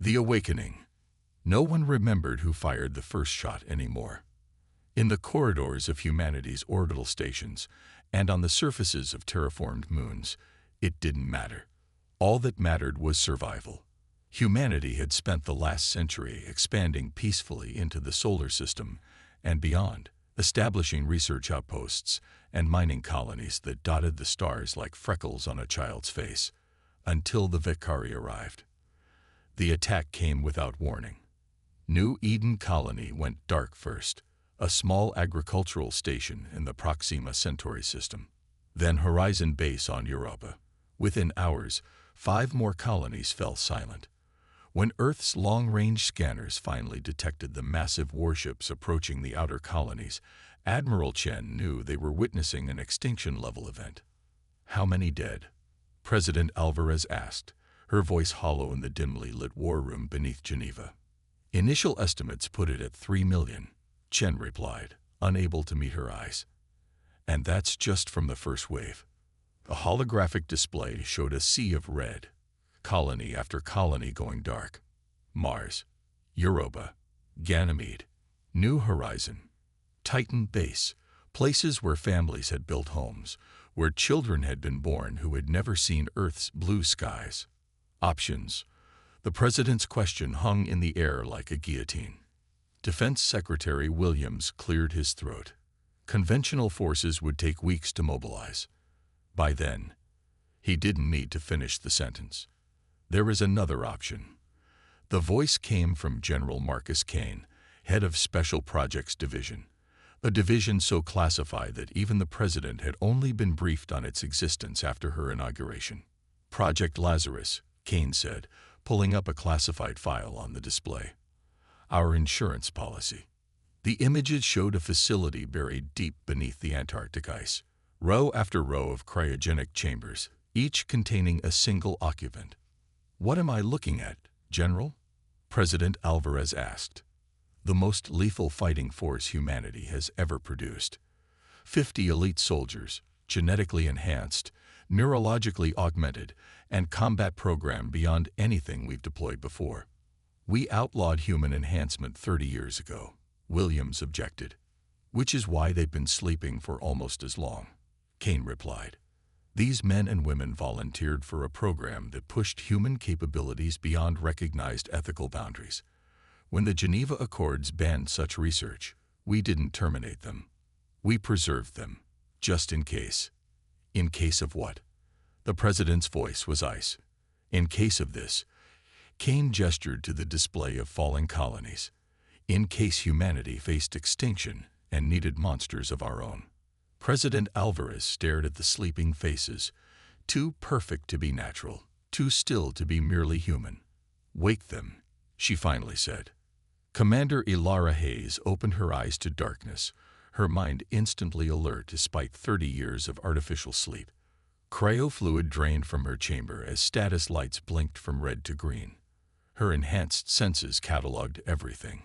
The Awakening. No one remembered who fired the first shot anymore. In the corridors of humanity's orbital stations and on the surfaces of terraformed moons, it didn't matter. All that mattered was survival. Humanity had spent the last century expanding peacefully into the solar system and beyond, establishing research outposts and mining colonies that dotted the stars like freckles on a child's face, until the Vicari arrived. The attack came without warning. New Eden Colony went dark first, a small agricultural station in the Proxima Centauri system. Then Horizon Base on Europa. Within hours, 5 more colonies fell silent. When Earth's long-range scanners finally detected the massive warships approaching the outer colonies, Admiral Chen knew they were witnessing an extinction-level event. "How many dead?" President Alvarez asked, her voice hollow in the dimly lit war room beneath Geneva. "Initial estimates put it at 3 million, Chen replied, unable to meet her eyes. "And that's just from the first wave." A holographic display showed a sea of red, colony after colony going dark. Mars, Europa, Ganymede, New Horizon, Titan Base, places where families had built homes, where children had been born who had never seen Earth's blue skies. Options. The president's question hung in the air like a guillotine. Defense Secretary Williams cleared his throat. Conventional forces would take weeks to mobilize. By then, he didn't need to finish the sentence. There is another option. The voice came from General Marcus Kane, head of Special Projects Division, a division so classified that even the president had only been briefed on its existence after her inauguration. "Project Lazarus," Kane said, pulling up a classified file on the display. "Our insurance policy." The images showed a facility buried deep beneath the Antarctic ice, row after row of cryogenic chambers, each containing a single occupant. "What am I looking at, General?" President Alvarez asked. "The most lethal fighting force humanity has ever produced. 50 elite soldiers, genetically enhanced, neurologically augmented, and combat programmed beyond anything we've deployed before. We outlawed human enhancement 30 years ago," Williams objected. "Which is why they've been sleeping for almost as long," Kane replied. "These men and women volunteered for a program that pushed human capabilities beyond recognized ethical boundaries. When the Geneva Accords banned such research, we didn't terminate them. We preserved them, just in case." "In case of what?" The president's voice was ice. "In case of this." Kane gestured to the display of falling colonies. "In case humanity faced extinction and needed monsters of our own." President Alvarez stared at the sleeping faces, too perfect to be natural, too still to be merely human. "Wake them," she finally said. Commander Ilara Hayes opened her eyes to darkness, her mind instantly alert despite 30 years of artificial sleep. Cryofluid drained from her chamber as status lights blinked from red to green. Her enhanced senses cataloged everything.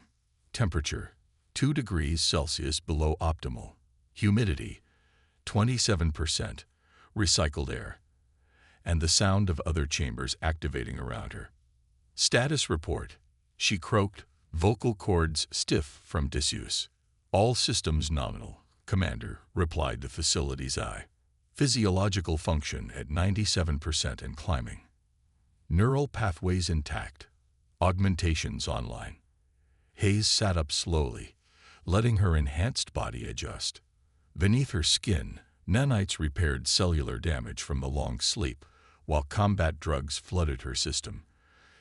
Temperature, 2 degrees Celsius below optimal. Humidity, 27%, recycled air, and the sound of other chambers activating around her. "Status report," she croaked, vocal cords stiff from disuse. "All systems nominal, Commander," replied the facility's eye. "Physiological function at 97% and climbing. Neural pathways intact. Augmentations online." Hayes sat up slowly, letting her enhanced body adjust. Beneath her skin, nanites repaired cellular damage from the long sleep, while combat drugs flooded her system,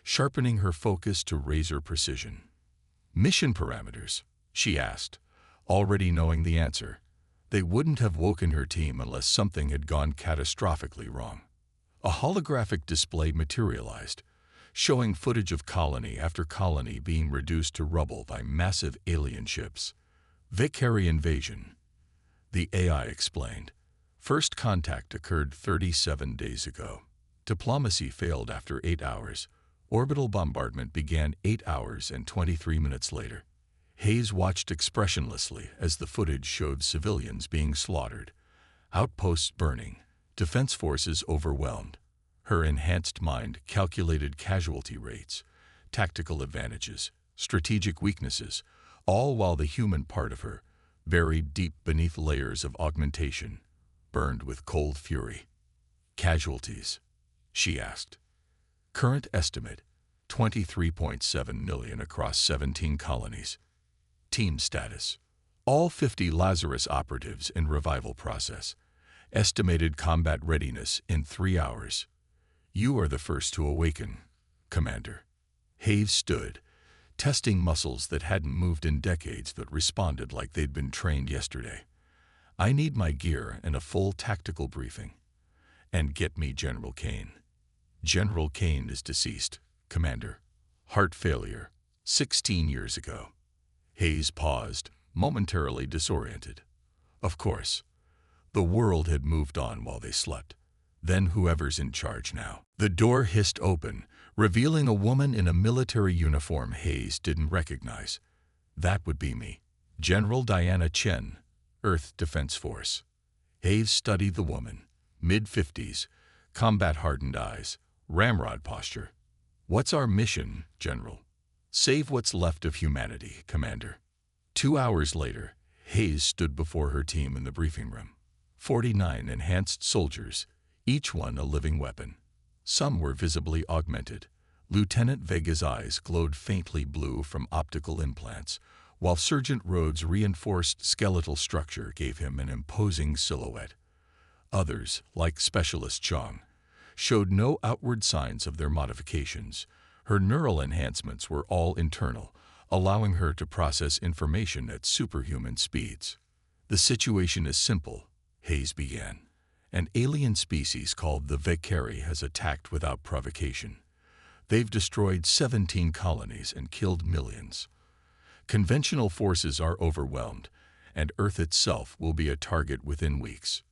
sharpening her focus to razor precision. "Mission parameters?" she asked, already knowing the answer. They wouldn't have woken her team unless something had gone catastrophically wrong. A holographic display materialized, showing footage of colony after colony being reduced to rubble by massive alien ships. "Vicari invasion," the AI explained. "First contact occurred 37 days ago. Diplomacy failed after 8 hours. Orbital bombardment began 8 hours and 23 minutes later." Hayes watched expressionlessly as the footage showed civilians being slaughtered, outposts burning, defense forces overwhelmed. Her enhanced mind calculated casualty rates, tactical advantages, strategic weaknesses, all while the human part of her, buried deep beneath layers of augmentation, burned with cold fury. Casualties? She asked. Current estimate, 23.7 million across 17 colonies. Team status. All 50 Lazarus operatives in revival process. Estimated combat readiness in 3 hours. You are the first to awaken, Commander. Hayes stood, testing muscles that hadn't moved in decades but responded like they'd been trained yesterday. I need my gear and a full tactical briefing. And get me General Kane. General Kane is deceased, Commander. Heart failure, 16 years ago. Hayes paused, momentarily disoriented. Of course. The world had moved on while they slept. Then whoever's in charge now. The door hissed open, revealing a woman in a military uniform Hayes didn't recognize. That would be me. General Diana Chen, Earth Defense Force. Hayes studied the woman, mid-50s, combat-hardened eyes, ramrod posture. What's our mission, General? Save what's left of humanity, Commander. 2 hours later, Hayes stood before her team in the briefing room. 49 enhanced soldiers, each one a living weapon. Some were visibly augmented. Lieutenant Vega's eyes glowed faintly blue from optical implants, while Sergeant Rhodes' reinforced skeletal structure gave him an imposing silhouette. Others, like Specialist Chong, showed no outward signs of their modifications. Her neural enhancements were all internal, allowing her to process information at superhuman speeds. The situation is simple, Hayes began. An alien species called the Vekari has attacked without provocation. They've destroyed 17 colonies and killed millions. Conventional forces are overwhelmed, and Earth itself will be a target within weeks.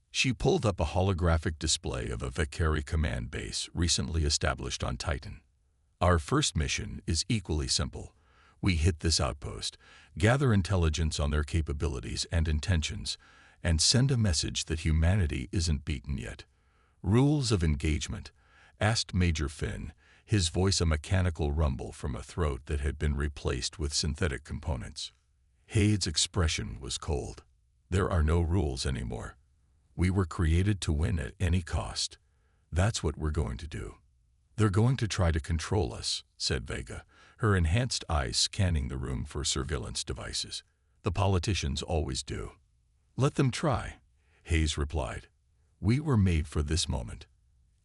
She pulled up a holographic display of a Vekari command base recently established on Titan. Our first mission is equally simple. We hit this outpost, gather intelligence on their capabilities and intentions, and send a message that humanity isn't beaten yet. Rules of engagement, asked Major Finn, his voice a mechanical rumble from a throat that had been replaced with synthetic components. Hayes' expression was cold. There are no rules anymore. We were created to win at any cost. That's what we're going to do. They're going to try to control us, said Vega, her enhanced eyes scanning the room for surveillance devices. The politicians always do. Let them try, Hayes replied. We were made for this moment.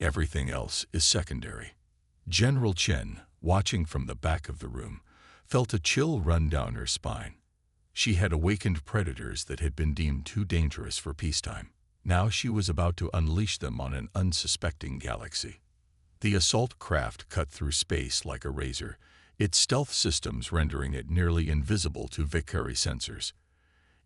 Everything else is secondary. General Chen, watching from the back of the room, felt a chill run down her spine. She had awakened predators that had been deemed too dangerous for peacetime. Now she was about to unleash them on an unsuspecting galaxy. The assault craft cut through space like a razor, its stealth systems rendering it nearly invisible to Vekari sensors.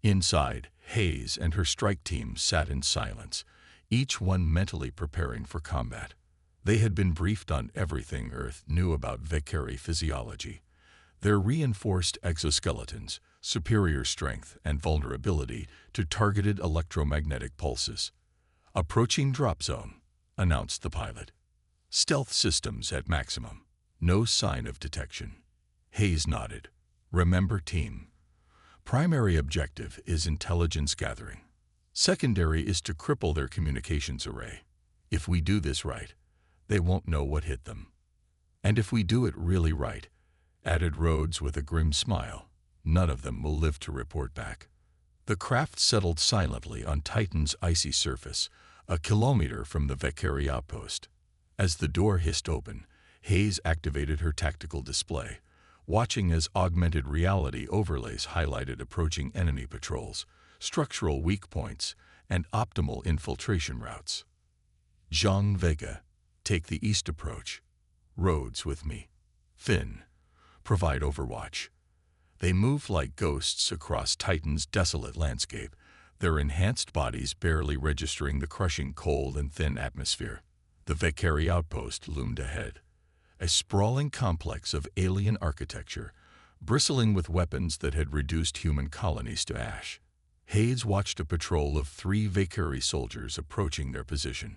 Inside, Hayes and her strike team sat in silence, each one mentally preparing for combat. They had been briefed on everything Earth knew about Vekari physiology. Their reinforced exoskeletons, superior strength, and vulnerability to targeted electromagnetic pulses. Approaching drop zone, announced the pilot. Stealth systems at maximum. No sign of detection. Hayes nodded. Remember, team. Primary objective is intelligence gathering. Secondary is to cripple their communications array. If we do this right, they won't know what hit them. And if we do it really right, added Rhodes with a grim smile, none of them will live to report back. The craft settled silently on Titan's icy surface, a kilometer from the Vekari outpost. As the door hissed open, Hayes activated her tactical display, watching as augmented reality overlays highlighted approaching enemy patrols, structural weak points, and optimal infiltration routes. Zhang Vega, take the east approach. Rhodes with me. Finn, provide overwatch. They moved like ghosts across Titan's desolate landscape, their enhanced bodies barely registering the crushing cold and thin atmosphere. The Vekari outpost loomed ahead, a sprawling complex of alien architecture, bristling with weapons that had reduced human colonies to ash. Hayes watched a patrol of 3 Vekari soldiers approaching their position.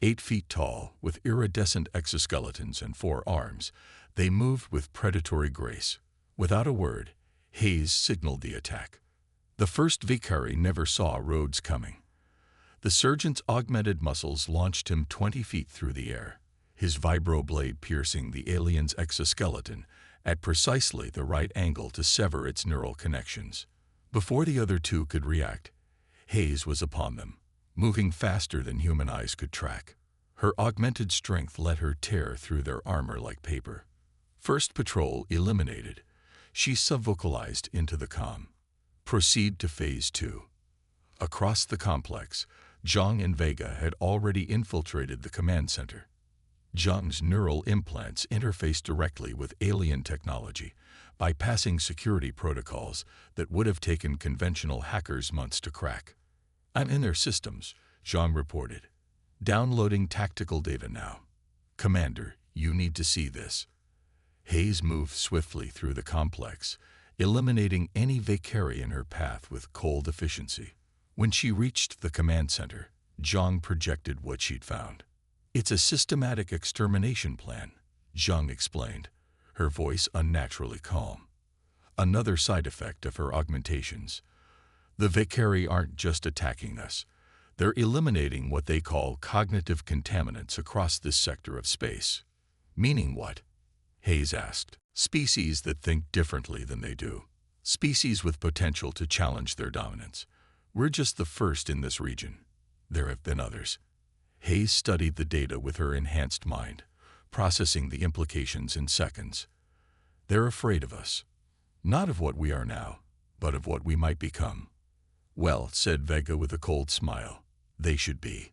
8 feet tall, with iridescent exoskeletons and 4 arms, They moved with predatory grace. Without a word, Hayes signaled the attack. The first Vicari never saw roads coming. The surgeon's augmented muscles launched him 20 feet through the air, his vibroblade piercing the alien's exoskeleton at precisely the right angle to sever its neural connections. Before the other two could react, Hayes was upon them, moving faster than human eyes could track. Her augmented strength let her tear through their armor like paper. First patrol eliminated, she subvocalized into the comm. Proceed to Phase 2. Across the complex, Zhang and Vega had already infiltrated the command center. Zhang's neural implants interfaced directly with alien technology, bypassing security protocols that would have taken conventional hackers months to crack. "I'm in their systems," Zhang reported. "Downloading tactical data now. Commander, you need to see this." Hayes moved swiftly through the complex, eliminating any Vicari in her path with cold efficiency. When she reached the command center, Zhang projected what she'd found. "It's a systematic extermination plan," Zhang explained, her voice unnaturally calm. Another side effect of her augmentations. The Vicari aren't just attacking us. They're eliminating what they call cognitive contaminants across this sector of space. "Meaning what?" Hayes asked. "Species that think differently than they do. Species with potential to challenge their dominance. We're just the first in this region. There have been others." Hayes studied the data with her enhanced mind, processing the implications in seconds. "They're afraid of us. Not of what we are now, but of what we might become." "Well," said Vega with a cold smile, "they should be."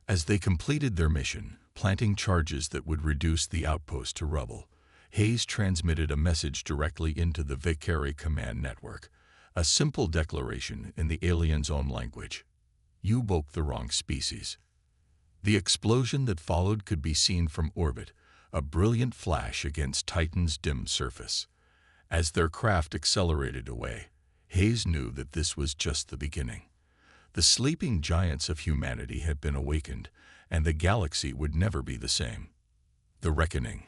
As they completed their mission, planting charges that would reduce the outpost to rubble, Hayes transmitted a message directly into the Vicari command network, a simple declaration in the alien's own language. "You woke the wrong species." The explosion that followed could be seen from orbit, a brilliant flash against Titan's dim surface. As their craft accelerated away, Hayes knew that this was just the beginning. The sleeping giants of humanity had been awakened, and the galaxy would never be the same. The reckoning.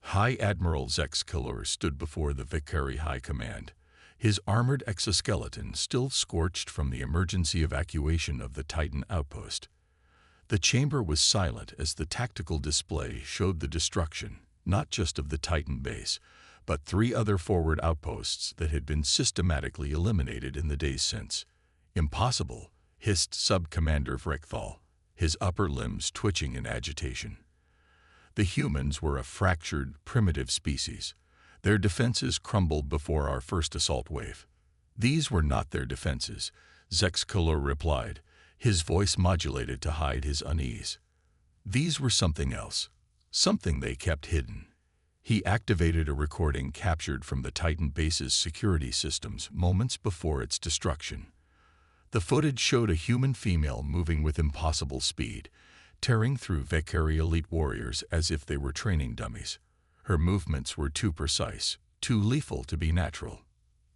High Admiral Zex Killor stood before the Vicari High Command, his armored exoskeleton still scorched from the emergency evacuation of the Titan outpost. The chamber was silent as the tactical display showed the destruction, not just of the Titan base, but 3 other forward outposts that had been systematically eliminated in the days since. "Impossible," hissed Sub-Commander Vrechthal, his upper limbs twitching in agitation. The humans were a fractured, primitive species. Their defenses crumbled before our first assault wave. "These were not their defenses," Zex Killor replied, his voice modulated to hide his unease. "These were something else, something they kept hidden." He activated a recording captured from the Titan base's security systems moments before its destruction. The footage showed a human female moving with impossible speed, tearing through Vicari elite warriors as if they were training dummies. Her movements were too precise, too lethal to be natural.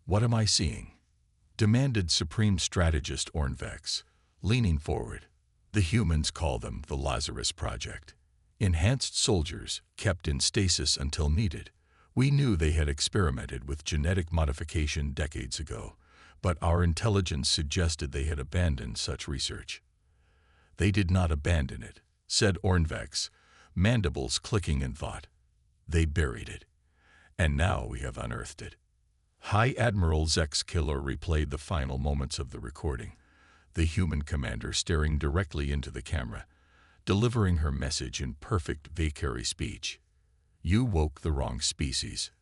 "What am I seeing?" demanded Supreme Strategist Ornvex, leaning forward. "The humans call them the Lazarus Project. Enhanced soldiers, kept in stasis until needed. We knew they had experimented with genetic modification decades ago, but our intelligence suggested they had abandoned such research." "They did not abandon it," said Ornvex, mandibles clicking in thought. "They buried it. And now we have unearthed it." High Admiral Zex Killor replayed the final moments of the recording, the human commander staring directly into the camera, delivering her message in perfect Vicari speech. "You woke the wrong species.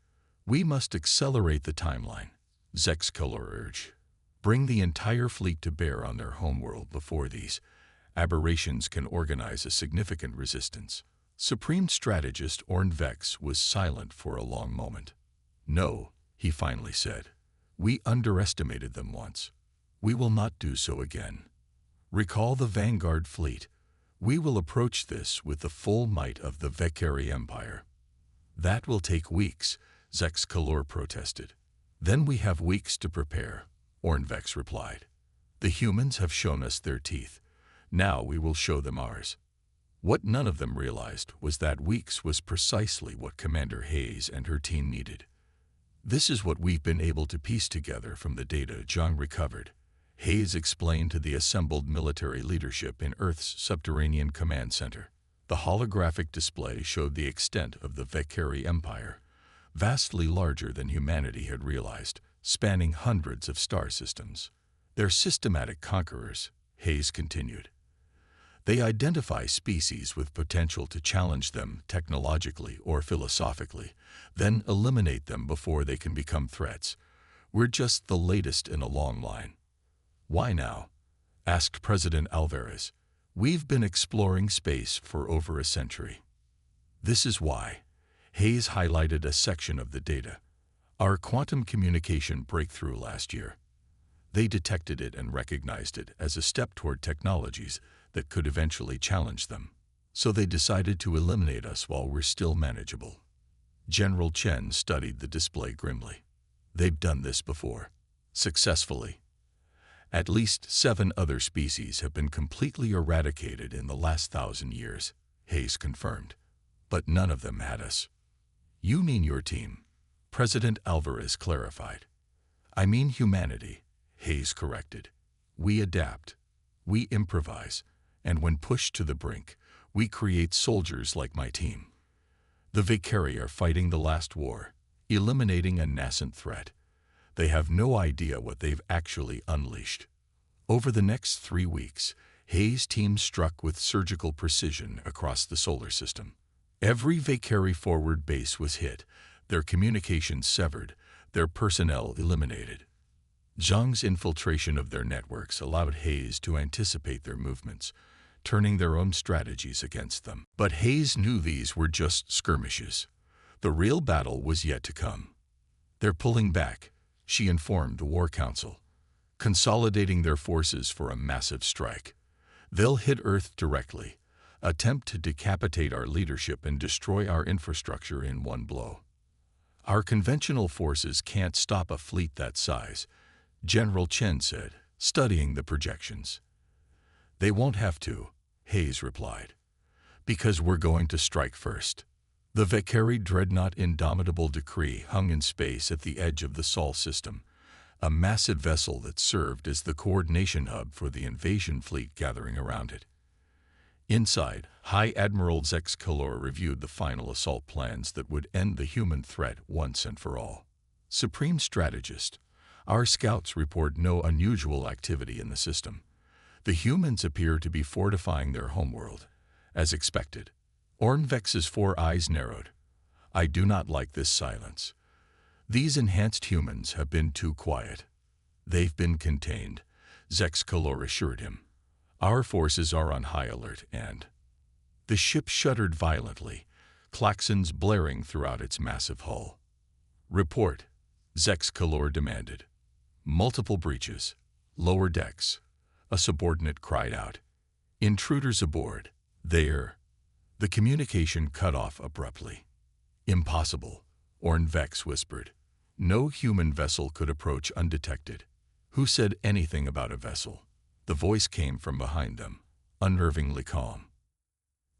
We must accelerate the timeline," Zex Killor urged. "Bring the entire fleet to bear on their homeworld before these aberrations can organize a significant resistance." Supreme Strategist Ornvex was silent for a long moment. "No," he finally said. "We underestimated them once. We will not do so again. Recall the Vanguard fleet. We will approach this with the full might of the Vicari Empire." "That will take weeks," Zex Killor protested. "Then we have weeks to prepare," Ornvex replied. "The humans have shown us their teeth. Now we will show them ours." What none of them realized was that weeks was precisely what Commander Hayes and her team needed. "This is what we've been able to piece together from the data Zhang recovered," Hayes explained to the assembled military leadership in Earth's subterranean command center. The holographic display showed the extent of the Vekari Empire, vastly larger than humanity had realized, spanning hundreds of star systems. "They're systematic conquerors," Hayes continued. "They identify species with potential to challenge them technologically or philosophically, then eliminate them before they can become threats. We're just the latest in a long line." "Why now?" asked President Alvarez. "We've been exploring space for over a century." "This is why." Hayes highlighted a section of the data. "Our quantum communication breakthrough last year. They detected it and recognized it as a step toward technologies that could eventually challenge them. So they decided to eliminate us while we're still manageable." General Chen studied the display grimly. "They've done this before. Successfully. At least 7 other species have been completely eradicated in the last 1,000 years, Hayes confirmed. "But none of them had us." "You mean your team," President Alvarez clarified. "I mean humanity," Hayes corrected. "We adapt. We improvise. And when pushed to the brink, we create soldiers like my team. The Vekari are fighting the last war, eliminating a nascent threat. They have no idea what they've actually unleashed." Over the next 3 weeks, Hayes' team struck with surgical precision across the solar system. Every Vekari forward base was hit, their communications severed, their personnel eliminated. Zhang's infiltration of their networks allowed Hayes to anticipate their movements, turning their own strategies against them. But Hayes knew these were just skirmishes. The real battle was yet to come. "They're pulling back," she informed the War Council, "consolidating their forces for a massive strike. They'll hit Earth directly, attempt to decapitate our leadership and destroy our infrastructure in one blow. Our conventional forces can't stop a fleet that size," General Chen said, studying the projections. "They won't have to," Hayes replied, "because we're going to strike first." The Vekari dreadnought Indomitable Decree hung in space at the edge of the Sol system, a massive vessel that served as the coordination hub for the invasion fleet gathering around it. Inside, High Admiral Zex Kalor reviewed the final assault plans that would end the human threat once and for all. "Supreme Strategist, our scouts report no unusual activity in the system. The humans appear to be fortifying their homeworld, as expected." Ornvex's 4 eyes narrowed. "I do not like this silence. These enhanced humans have been too quiet." "They've been contained," Zex Kalor assured him. "Our forces are on high alert and—" The ship shuddered violently, claxons blaring throughout its massive hull. "Report," Zex Kalor demanded. "Multiple breaches. Lower decks." A subordinate cried out. "Intruders aboard. They're—" The communication cut off abruptly. "Impossible," Ornvex whispered. "No human vessel could approach undetected." "Who said anything about a vessel?" The voice came from behind them, unnervingly calm.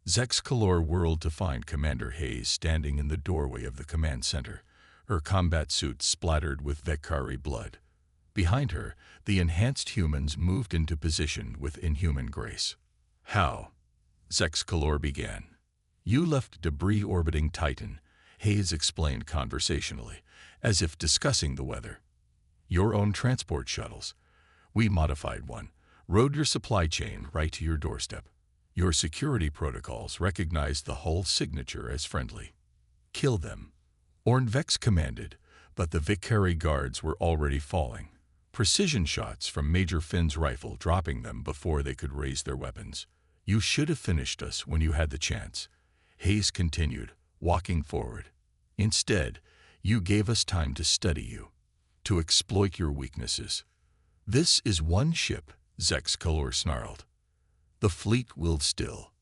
Zex Kalor whirled to find Commander Hayes standing in the doorway of the command center, her combat suit splattered with Vekari blood. Behind her, the enhanced humans moved into position with inhuman grace. "How?" Zex Kalor began. "You left debris orbiting Titan," Hayes explained conversationally, as if discussing the weather. "Your own transport shuttles. We modified one, rode your supply chain right to your doorstep. Your security protocols recognized the hull signature as friendly. Kill them." Ornvex commanded, but the Vekari guards were already falling. Precision shots from Major Finn's rifle dropping them before they could raise their weapons. "You should have finished us when you had the chance," Hayes continued, walking forward. "Instead, you gave us time to study you, to exploit your weaknesses." "This is one ship," Zex Kalor snarled. "The fleet will still."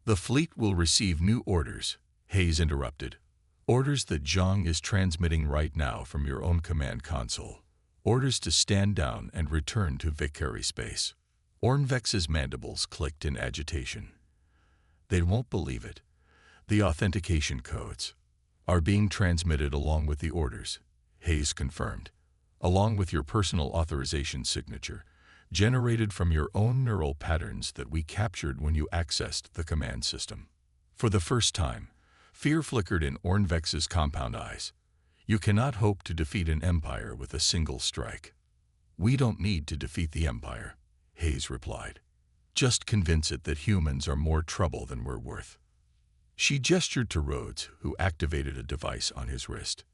"The fleet will receive new orders," Hayes interrupted. "Orders that Zhang is transmitting right now from your own command console. Orders to stand down and return to Vekari space." Ornvex's mandibles clicked in agitation. They won't believe it. The authentication codes are being transmitted along with the orders, Hayes confirmed, along with your personal authorization signature, generated from your own neural patterns that we captured when you accessed the command system. For the first time, fear flickered in Ornvex's compound eyes. You cannot hope to defeat an empire with a single strike. We don't need to defeat the empire, Hayes replied. Just convince it that humans are more trouble than we're worth. She gestured to Rhodes, who activated a device on his wrist.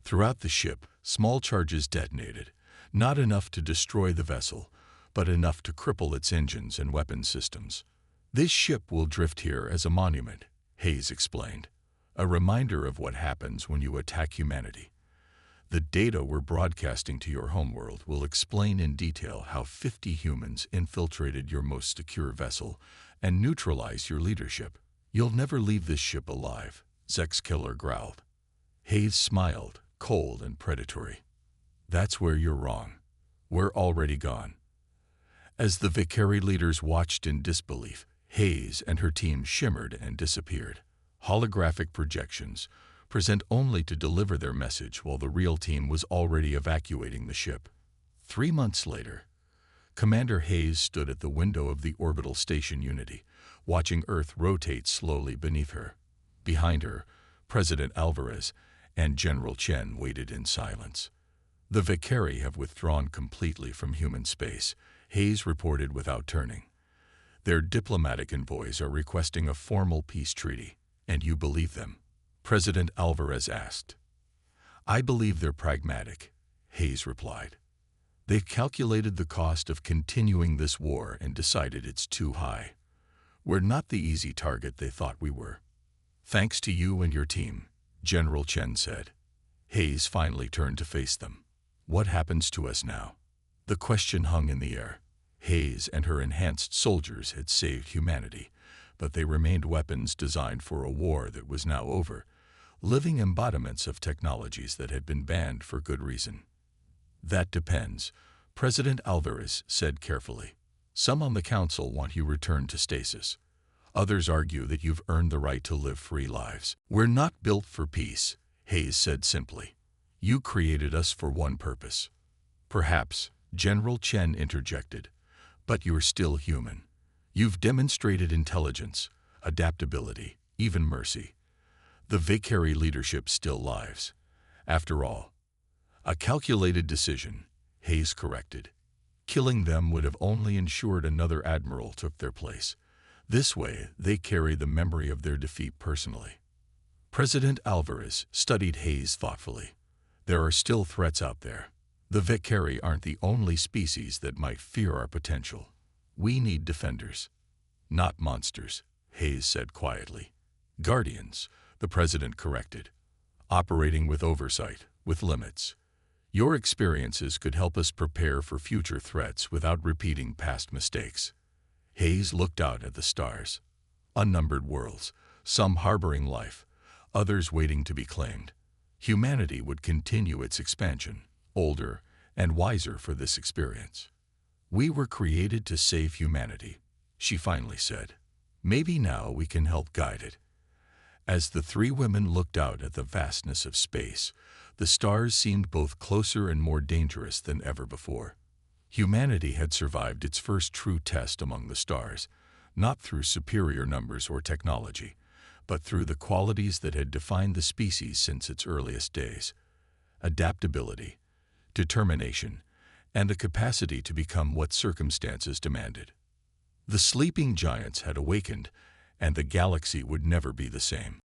Throughout the ship, small charges detonated, not enough to destroy the vessel, but enough to cripple its engines and weapon systems. This ship will drift here as a monument, Hayes explained, a reminder of what happens when you attack humanity. The data we're broadcasting to your homeworld will explain in detail how 50 humans infiltrated your most secure vessel and neutralized your leadership. You'll never leave this ship alive, Zek's killer growled. Hayes smiled, cold and predatory. That's where you're wrong. We're already gone. As the Vicari leaders watched in disbelief, Hayes and her team shimmered and disappeared. Holographic projections, present only to deliver their message while the real team was already evacuating the ship. 3 months later, Commander Hayes stood at the window of the orbital station Unity, watching Earth rotate slowly beneath her. Behind her, President Alvarez and General Chen waited in silence. The Vicari have withdrawn completely from human space, Hayes reported without turning. Their diplomatic envoys are requesting a formal peace treaty, and you believe them? President Alvarez asked. I believe they're pragmatic, Hayes replied. They've calculated the cost of continuing this war and decided it's too high. We're not the easy target they thought we were. Thanks to you and your team, General Chen said. Hayes finally turned to face them. What happens to us now? The question hung in the air. Hayes and her enhanced soldiers had saved humanity, but they remained weapons designed for a war that was now over, living embodiments of technologies that had been banned for good reason. That depends, President Alvarez said carefully. Some on the council want you returned to stasis. Others argue that you've earned the right to live free lives. We're not built for peace, Hayes said simply. You created us for one purpose. Perhaps, General Chen interjected, but you're still human. You've demonstrated intelligence, adaptability, even mercy. The Vicari leadership still lives. After all, a calculated decision, Hayes corrected. Killing them would have only ensured another admiral took their place. This way, they carry the memory of their defeat personally. President Alvarez studied Hayes thoughtfully. There are still threats out there. The Vicari aren't the only species that might fear our potential. We need defenders, not monsters, Hayes said quietly. Guardians, the president corrected. Operating with oversight, with limits. Your experiences could help us prepare for future threats without repeating past mistakes. Hayes looked out at the stars. Unnumbered worlds, some harboring life, others waiting to be claimed. Humanity would continue its expansion, older and wiser for this experience. We were created to save humanity, she finally said. Maybe now we can help guide it. As the three women looked out at the vastness of space, the stars seemed both closer and more dangerous than ever before. Humanity had survived its first true test among the stars, not through superior numbers or technology, but through the qualities that had defined the species since its earliest days: adaptability, determination, and the capacity to become what circumstances demanded. The sleeping giants had awakened, and the galaxy would never be the same.